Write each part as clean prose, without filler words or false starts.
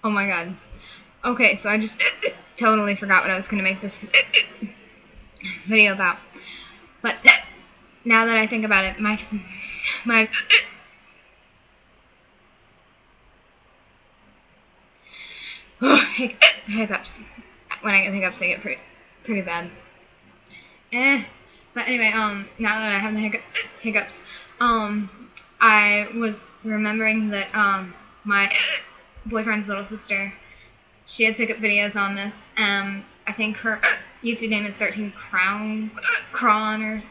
Oh my god. Okay, so I just totally forgot what I was going to make this video about. But now that I think about it, my hiccups. When I get hiccups, I get pretty bad. But anyway, now that I have the hiccups, I was remembering that my boyfriend's little sister, she has hiccup videos on this. I think her YouTube name is 13 Cron or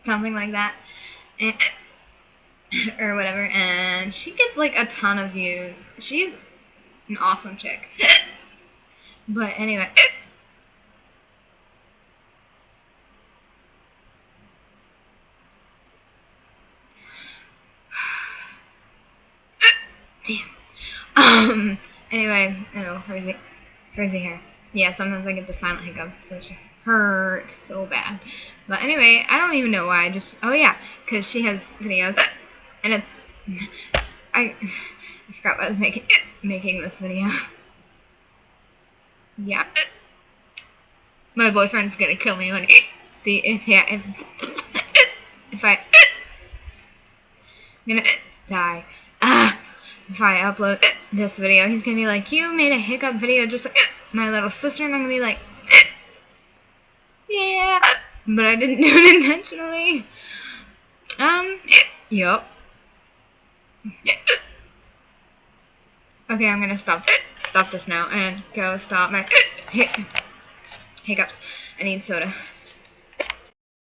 something like that, or whatever. And she gets like a ton of views. She's an awesome chick. But anyway. Damn. Anyway, oh, crazy hair. Yeah, sometimes I get the silent hiccups, which hurt so bad. But anyway, I don't even know why. Oh yeah, because she has videos, and it's I forgot what I was making this video. Yeah, my boyfriend's gonna kill me when he if I'm gonna die. If I upload this video, he's gonna be like, you made a hiccup video just like my little sister, and I'm gonna be like, yeah, but I didn't do it intentionally. Yup. Okay, I'm gonna stop this now and go stop my hiccups. I need soda.